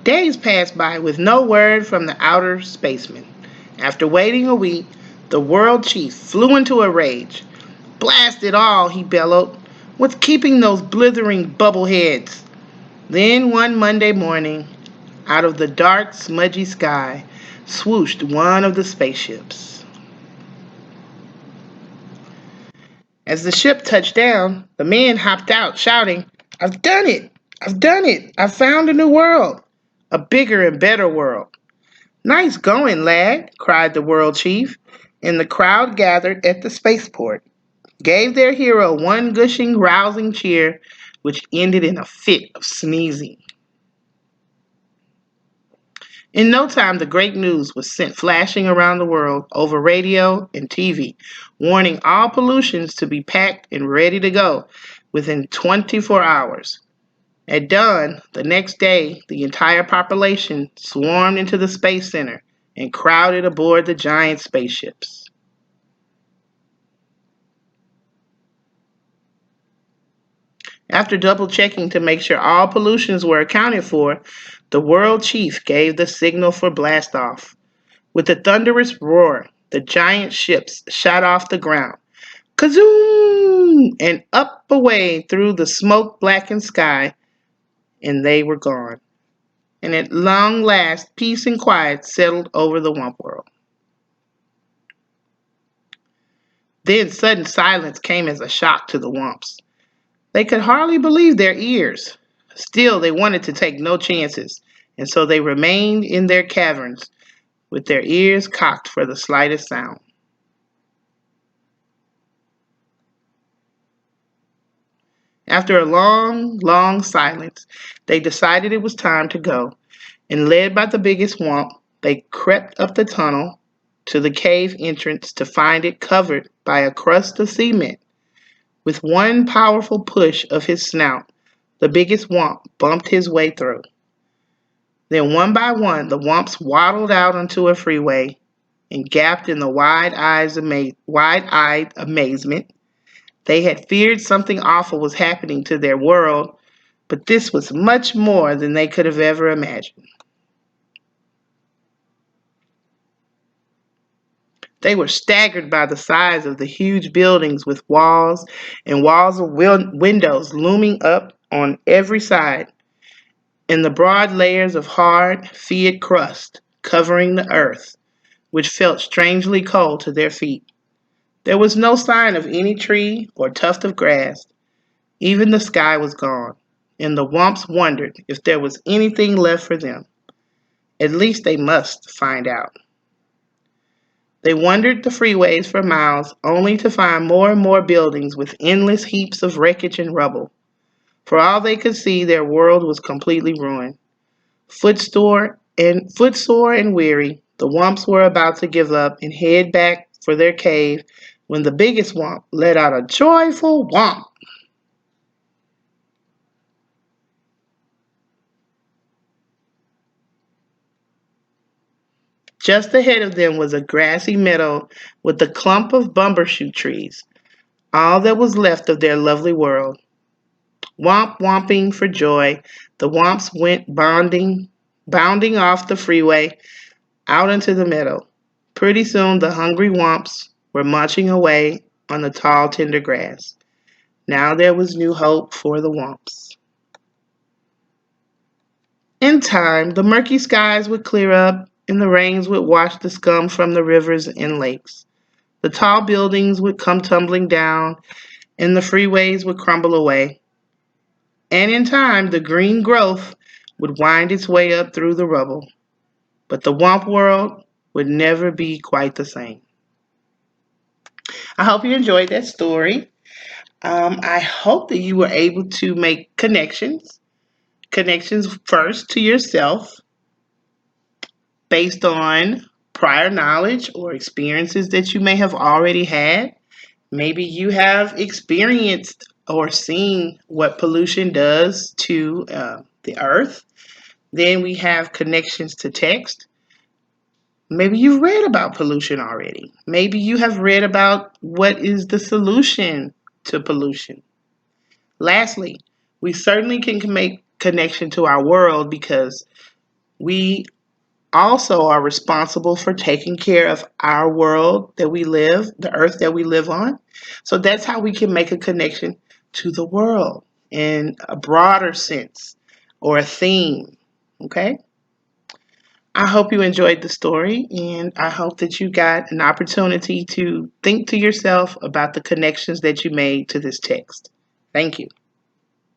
Days passed by with no word from the outer spaceman. After waiting a week, the world chief flew into a rage. "Blast it all," he bellowed. "What's keeping those blithering bubble heads?" Then one Monday morning, out of the dark, smudgy sky, swooshed one of the spaceships. As the ship touched down, the man hopped out, shouting, "I've done it! I've done it! I've found a new world! A bigger and better world!" "Nice going, lad," cried the world chief, and the crowd gathered at the spaceport gave their hero one gushing, rousing cheer, which ended in a fit of sneezing. In no time, the great news was sent flashing around the world over radio and TV, warning all pollutions to be packed and ready to go within 24 hours. At dawn the next day, the entire population swarmed into the Space Center and crowded aboard the giant spaceships. After double checking to make sure all pollutions were accounted for, the world chief gave the signal for blastoff. With a thunderous roar, the giant ships shot off the ground. Kazoom! And up away through the smoke blackened sky, and they were gone. And at long last, peace and quiet settled over the Wump World. Then sudden silence came as a shock to the Wumps. They could hardly believe their ears. Still, they wanted to take no chances, and so they remained in their caverns with their ears cocked for the slightest sound. After a long, long silence, they decided it was time to go, and led by the biggest Wump, they crept up the tunnel to the cave entrance to find it covered by a crust of cement. With one powerful push of his snout, the biggest Wump bumped his way through. Then one by one, the Wumps waddled out onto a freeway and gaped in the wide-eyed amazement. They had feared something awful was happening to their world, but this was much more than they could have ever imagined. They were staggered by the size of the huge buildings with walls and walls of windows looming up on every side, and the broad layers of hard, fiat crust covering the earth, which felt strangely cold to their feet. There was no sign of any tree or tuft of grass. Even the sky was gone, and the Wumps wondered if there was anything left for them. At least they must find out. They wandered the freeways for miles, only to find more and more buildings with endless heaps of wreckage and rubble. For all they could see, their world was completely ruined. Footsore and weary, the Wumps were about to give up and head back for their cave when the biggest Wump let out a joyful whomp. Just ahead of them was a grassy meadow with a clump of bumbershoot trees, all that was left of their lovely world. Womp womping for joy, the Womps went bounding off the freeway out into the meadow. Pretty soon the hungry Womps were munching away on the tall, tender grass. Now there was new hope for the Womps. In time, the murky skies would clear up and the rains would wash the scum from the rivers and lakes. The tall buildings would come tumbling down and the freeways would crumble away. And in time, the green growth would wind its way up through the rubble. But the Womp world would never be quite the same. I hope you enjoyed that story. I hope that you were able to make connections first to yourself based on prior knowledge or experiences that you may have already had. Maybe you have experienced or seen what pollution does to the earth. Then we have connections to text. Maybe you've read about pollution already. Maybe you have read about what is the solution to pollution. Lastly, we certainly can make connection to our world because We also are responsible for taking care of our world that we live, the earth that we live on. So that's how we can make a connection to the world in a broader sense or a theme. Okay? I hope you enjoyed the story, and I hope that you got an opportunity to think to yourself about the connections that you made to this text. Thank you.